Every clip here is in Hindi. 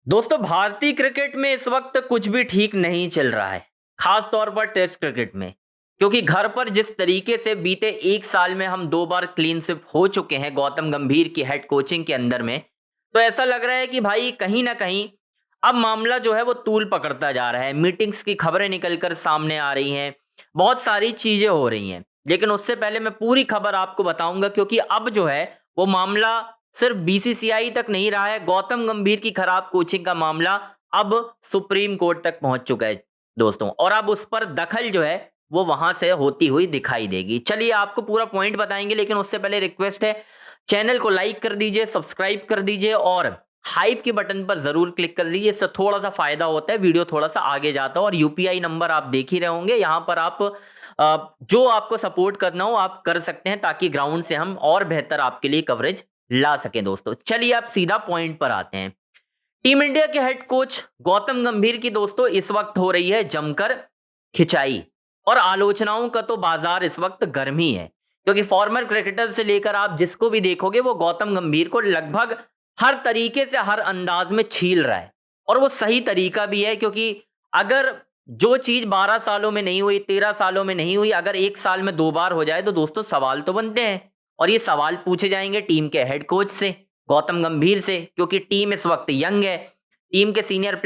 दोस्तों भारतीय क्रिकेट में इस वक्त कुछ भी ठीक नहीं चल रहा है, खास तौर पर टेस्ट क्रिकेट में। क्योंकि घर पर जिस तरीके से बीते एक साल में हम 2 बार क्लीन स्विप हो चुके हैं गौतम गंभीर की हेड कोचिंग के अंदर में, तो ऐसा लग रहा है कि भाई कहीं ना कहीं अब मामला जो है वो तूल पकड़ता जा रहा है। मीटिंग्स की खबरें निकलकर सामने आ रही हैं, बहुत सारी चीजें हो रही हैं। लेकिन उससे पहले मैं पूरी खबर आपको बताऊंगा, क्योंकि अब जो है वो मामला सिर्फ बीसीसीआई तक नहीं रहा है। गौतम गंभीर की खराब कोचिंग का मामला अब सुप्रीम कोर्ट तक पहुंच चुका है दोस्तों, और अब उस पर दखल जो है वो वहां से होती हुई दिखाई देगी। चलिए आपको पूरा पॉइंट बताएंगे, लेकिन उससे पहले रिक्वेस्ट है, चैनल को लाइक कर दीजिए, सब्सक्राइब कर दीजिए और हाइप के बटन पर जरूर क्लिक कर दीजिए। इससे थोड़ा सा फायदा होता है, वीडियो थोड़ा सा आगे जाता है। और यूपीआई नंबर आप देख ही रहे होंगे, यहाँ पर आप जो आपको सपोर्ट करना हो आप कर सकते हैं, ताकि ग्राउंड से हम और बेहतर आपके लिए कवरेज ला सकें। दोस्तों चलिए आप सीधा पॉइंट पर आते हैं। टीम इंडिया के हेड कोच गौतम गंभीर की दोस्तों इस वक्त हो रही है जमकर खिंचाई, और आलोचनाओं का तो बाजार इस वक्त गर्म ही है। क्योंकि फॉर्मर क्रिकेटर से लेकर आप जिसको भी देखोगे वो गौतम गंभीर को लगभग हर तरीके से हर अंदाज में छील रहा है। और वो सही तरीका भी है, क्योंकि अगर जो चीज 12 सालों में नहीं हुई, 13 सालों में नहीं हुई, अगर एक साल में 2 बार हो जाए तो दोस्तों सवाल तो बनते हैं। और ये सवाल पूछे जाएंगे टीम के हेड कोच से, गौतम गंभीर से, क्योंकि टीम इस वक्त यंग है, टीम के सीनियर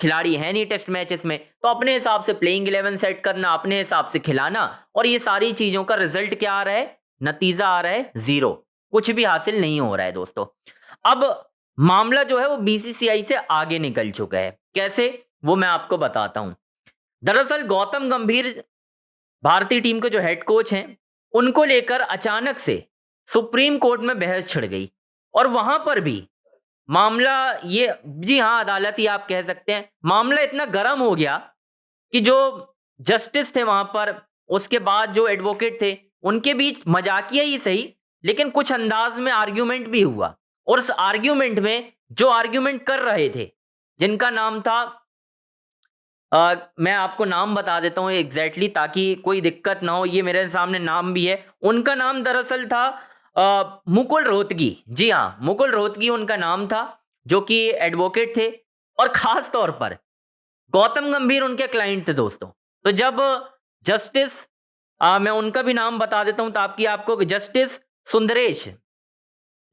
खिलाड़ी हैं नहीं टेस्ट मैचेस में, तो अपने हिसाब से प्लेइंग 11 सेट करना, अपने हिसाब से खिलाना, और ये सारी चीजों का रिजल्ट क्या आ रहा है, नतीजा आ रहा है जीरो। कुछ भी हासिल नहीं हो रहा है दोस्तों। अब मामला जो है वो बीसीसीआई से आगे निकल चुका है। कैसे, वो मैं आपको बताता हूं। दरअसल गौतम गंभीर भारतीय टीम के जो हेड कोच हैं उनको लेकर अचानक से सुप्रीम कोर्ट में बहस छिड़ गई, और वहां पर भी मामला ये, जी हाँ अदालत ही आप कह सकते हैं, मामला इतना गर्म हो गया कि जो जस्टिस थे वहां पर, उसके बाद जो एडवोकेट थे, उनके बीच मजाकिया ही सही लेकिन कुछ अंदाज में आर्ग्यूमेंट भी हुआ। और उस आर्ग्यूमेंट में जो आर्ग्यूमेंट कर रहे थे, जिनका नाम था मैं आपको नाम बता देता हूँ एग्जैक्टली, ताकि कोई दिक्कत ना हो। ये मेरे सामने नाम भी है। उनका नाम दरअसल था मुकुल रोहतगी। जी हाँ, मुकुल रोहतगी उनका नाम था, जो कि एडवोकेट थे, और खास तौर पर गौतम गंभीर उनके क्लाइंट थे दोस्तों। तो जब जस्टिस, मैं उनका भी नाम बता देता हूं ताकि आपको, जस्टिस सुंदरेश,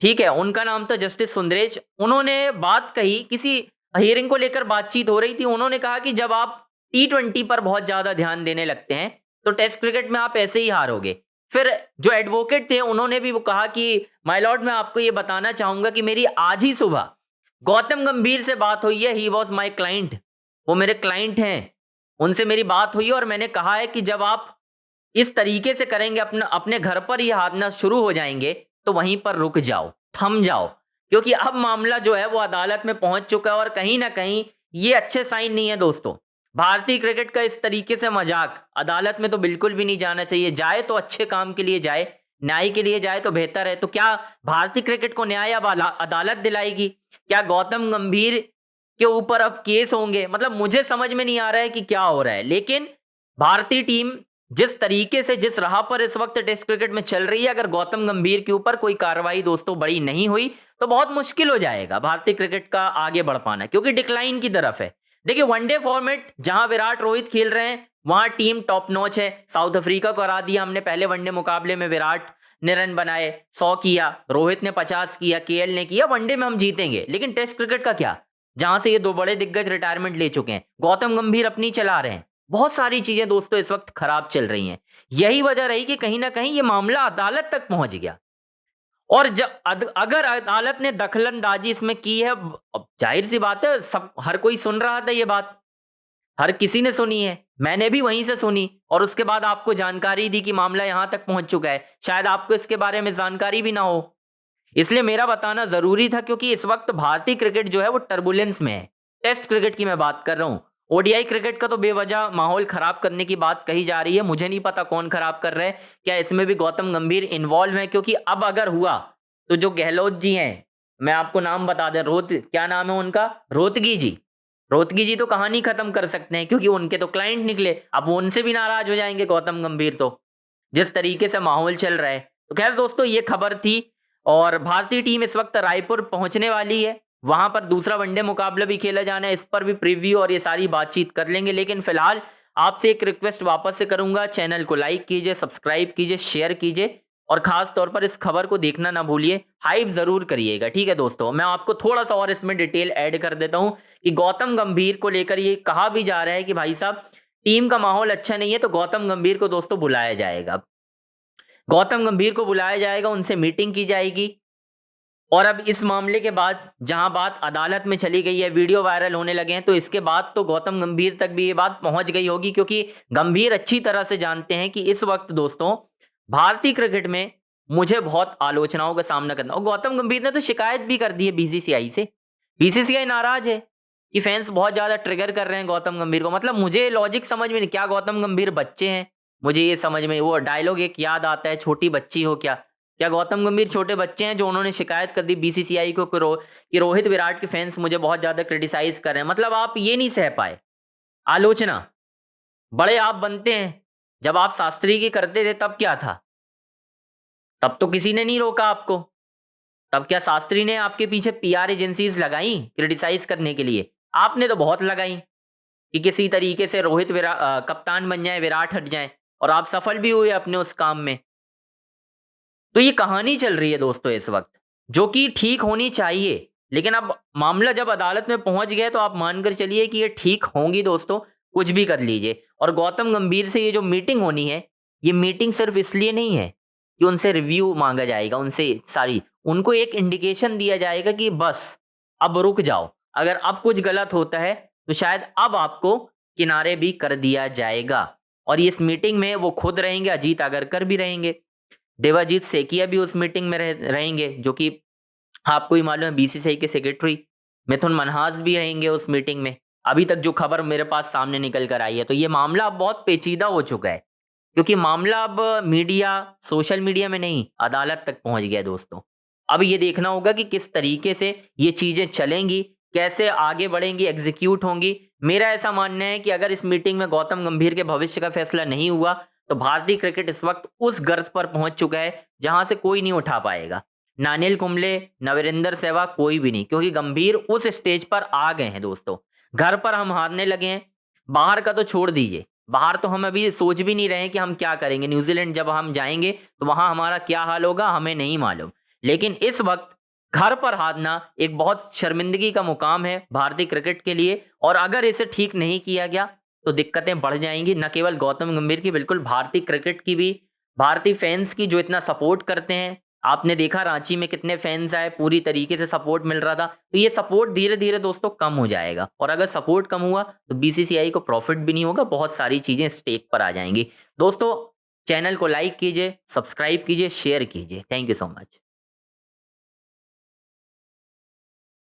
ठीक है, उनका नाम था जस्टिस सुंदरेश। उन्होंने बात कही, किसी हियरिंग को लेकर बातचीत हो रही थी, उन्होंने कहा कि जब आप T20 पर बहुत ज्यादा ध्यान देने लगते हैं तो टेस्ट क्रिकेट में आप ऐसे ही हारोगे। फिर जो एडवोकेट थे उन्होंने भी वो कहा कि माय लॉर्ड, मैं आपको ये बताना चाहूंगा कि मेरी आज ही सुबह गौतम गंभीर से बात हुई है, ही वॉज माई क्लाइंट, वो मेरे क्लाइंट हैं, उनसे मेरी बात हुई है, और मैंने कहा है कि जब आप इस तरीके से करेंगे, अपने घर पर ही हारना शुरू हो जाएंगे, तो वहीं पर रुक जाओ, थम जाओ। क्योंकि अब मामला जो है वो अदालत में पहुंच चुका है, और कहीं ना कहीं ये अच्छे साइन नहीं है दोस्तों। भारतीय क्रिकेट का इस तरीके से मजाक अदालत में तो बिल्कुल भी नहीं जाना चाहिए। जाए तो अच्छे काम के लिए जाए, न्याय के लिए जाए तो बेहतर है। तो क्या भारतीय क्रिकेट को न्याय अब अदालत दिलाएगी? क्या गौतम गंभीर के ऊपर अब केस होंगे? मतलब मुझे समझ में नहीं आ रहा है कि क्या हो रहा है। लेकिन भारतीय टीम जिस तरीके से, जिस राह पर इस वक्त टेस्ट क्रिकेट में चल रही है, अगर गौतम गंभीर के ऊपर कोई कार्रवाई दोस्तों बड़ी नहीं हुई तो बहुत मुश्किल हो जाएगा भारतीय क्रिकेट का आगे बढ़ पाना, क्योंकि डिक्लाइन की तरफ है। देखिए, वनडे फॉर्मेट जहां विराट रोहित खेल रहे हैं वहां टीम टॉप नॉच है। साउथ अफ्रीका को हरा दिया हमने पहले वनडे मुकाबले में, विराट ने रन बनाए, 100 किया, रोहित ने 50 किया, केएल ने किया। वनडे में हम जीतेंगे, लेकिन टेस्ट क्रिकेट का क्या, जहां से ये 2 बड़े दिग्गज रिटायरमेंट ले चुके हैं, गौतम गंभीर अपनी चला रहे हैं। बहुत सारी चीजें दोस्तों इस वक्त खराब चल रही हैं। यही वजह रही कि कहीं ना कहीं ये मामला अदालत तक पहुंच गया। और जब अगर अदालत ने दखलंदाजी इसमें की है, अब जाहिर सी बात है, सब हर कोई सुन रहा था ये बात, हर किसी ने सुनी है, मैंने भी वहीं से सुनी, और उसके बाद आपको जानकारी दी कि मामला यहां तक पहुंच चुका है। शायद आपको इसके बारे में जानकारी भी ना हो, इसलिए मेरा बताना जरूरी था। क्योंकि इस वक्त भारतीय क्रिकेट जो है वो टर्बुलेंस में है। टेस्ट क्रिकेट की मैं बात कर रहा हूं। ओडीआई क्रिकेट का तो बेवजह माहौल खराब करने की बात कही जा रही है, मुझे नहीं पता कौन खराब कर रहा है, क्या इसमें भी गौतम गंभीर इन्वॉल्व है? क्योंकि अब अगर हुआ तो जो गहलोत जी हैं, मैं आपको नाम बता दें, क्या नाम है उनका, रोहतगी जी, रोहतगी जी तो कहानी खत्म कर सकते हैं, क्योंकि उनके तो क्लाइंट निकले। अब वो उनसे भी नाराज हो जाएंगे गौतम गंभीर, तो जिस तरीके से माहौल चल रहा है। तो खैर दोस्तों, ये खबर थी, और भारतीय टीम इस वक्त रायपुर पहुंचने वाली है। वहां पर दूसरा वनडे मुकाबला भी खेला जाना है, इस पर भी प्रीव्यू और ये सारी बातचीत कर लेंगे। लेकिन फिलहाल आपसे एक रिक्वेस्ट वापस से करूंगा, चैनल को लाइक कीजिए, सब्सक्राइब कीजिए, शेयर कीजिए और खास तौर पर इस खबर को देखना ना भूलिए, हाइप जरूर करिएगा। ठीक है दोस्तों, मैं आपको थोड़ा सा और इसमें डिटेल ऐड कर देता हूं कि गौतम गंभीर को लेकर ये कहा भी जा रहा है कि भाई साहब टीम का माहौल अच्छा नहीं है, तो गौतम गंभीर को दोस्तों बुलाया जाएगा। गौतम गंभीर को बुलाया जाएगा, उनसे मीटिंग की जाएगी। और अब इस मामले के बाद जहां बात अदालत में चली गई है, वीडियो वायरल होने लगे हैं, तो इसके बाद तो गौतम गंभीर तक भी ये बात पहुंच गई होगी, क्योंकि गंभीर अच्छी तरह से जानते हैं कि इस वक्त दोस्तों भारतीय क्रिकेट में मुझे बहुत आलोचनाओं का सामना करना, और गौतम गंभीर ने तो शिकायत भी कर दी है बीसीसीआई से। बीसीसीआई नाराज है कि फैंस बहुत ज्यादा ट्रिगर कर रहे हैं गौतम गंभीर को। मतलब मुझे लॉजिक समझ में नहीं, क्या गौतम गंभीर बच्चे हैं? मुझे ये समझ में, वो डायलॉग एक याद आता है, छोटी बच्ची हो क्या? क्या गौतम गंभीर छोटे बच्चे हैं जो उन्होंने शिकायत कर दी बीसीसीआई को कि रोहित विराट के फैंस मुझे बहुत ज्यादा क्रिटिसाइज कर रहे हैं? मतलब आप ये नहीं सह पाए आलोचना? बड़े आप बनते हैं, जब आप शास्त्री की करते थे तब क्या था? तब तो किसी ने नहीं रोका आपको। तब क्या शास्त्री ने आपके पीछे पीआर एजेंसीज लगाई क्रिटिसाइज करने के लिए? आपने तो बहुत लगाई कि किसी तरीके से रोहित कप्तान बन जाए, विराट हट जाए, और आप सफल भी हुए अपने उस काम में। तो ये कहानी चल रही है दोस्तों इस वक्त, जो कि ठीक होनी चाहिए। लेकिन अब मामला जब अदालत में पहुंच गया, तो आप मानकर चलिए कि ये ठीक होंगी दोस्तों, कुछ भी कर लीजिए। और गौतम गंभीर से ये जो मीटिंग होनी है, ये मीटिंग सिर्फ इसलिए नहीं है कि उनसे रिव्यू मांगा जाएगा, उनसे सारी उनको एक इंडिकेशन दिया जाएगा कि बस अब रुक जाओ, अगर अब कुछ गलत होता है तो शायद अब आपको किनारे भी कर दिया जाएगा। और इस मीटिंग में वो खुद रहेंगे, अजीत आगरकर भी रहेंगे, देवाजीत सेकिया भी उस मीटिंग में रहेंगे, जो कि आपको ही मालूम है बीसीसीआई के सेक्रेटरी। मिथुन मनहास भी रहेंगे उस मीटिंग में, अभी तक जो खबर मेरे पास सामने निकल कर आई है। तो ये मामला अब बहुत पेचीदा हो चुका है, क्योंकि मामला अब मीडिया, सोशल मीडिया में नहीं, अदालत तक पहुंच गया दोस्तों। अब ये देखना होगा कि किस तरीके से ये चीजें चलेंगी, कैसे आगे बढ़ेंगी, एग्जीक्यूट होंगी। मेरा ऐसा मानना है कि अगर इस मीटिंग में गौतम गंभीर के भविष्य का फैसला नहीं हुआ, तो भारतीय क्रिकेट इस वक्त उस गर्त पर पहुंच चुका है जहां से कोई नहीं उठा पाएगा। ना अनिल कुंबले, ना वीरेंद्र सहवाग, कोई भी नहीं, क्योंकि गंभीर उस स्टेज पर आ गए हैं दोस्तों। घर पर हम हारने लगे हैं, बाहर का तो छोड़ दीजिए, बाहर तो हम अभी सोच भी नहीं रहे हैं कि हम क्या करेंगे। न्यूजीलैंड जब हम जाएंगे तो वहां हमारा क्या हाल होगा हमें नहीं मालूम। लेकिन इस वक्त घर पर हारना एक बहुत शर्मिंदगी का मुकाम है भारतीय क्रिकेट के लिए, और अगर इसे ठीक नहीं किया गया तो दिक्कतें बढ़ जाएंगी, न केवल गौतम गंभीर की, बिल्कुल भारतीय क्रिकेट की भी, भारतीय फैंस की जो इतना सपोर्ट करते हैं। आपने देखा रांची में कितने फैंस आए, पूरी तरीके से सपोर्ट मिल रहा था। तो ये सपोर्ट धीरे धीरे दोस्तों कम हो जाएगा, और अगर सपोर्ट कम हुआ तो बीसीसीआई को प्रॉफिट भी नहीं होगा, बहुत सारी चीजें स्टेक पर आ जाएंगी। दोस्तों चैनल को लाइक कीजिए, सब्सक्राइब कीजिए, शेयर कीजिए। Thank you so much.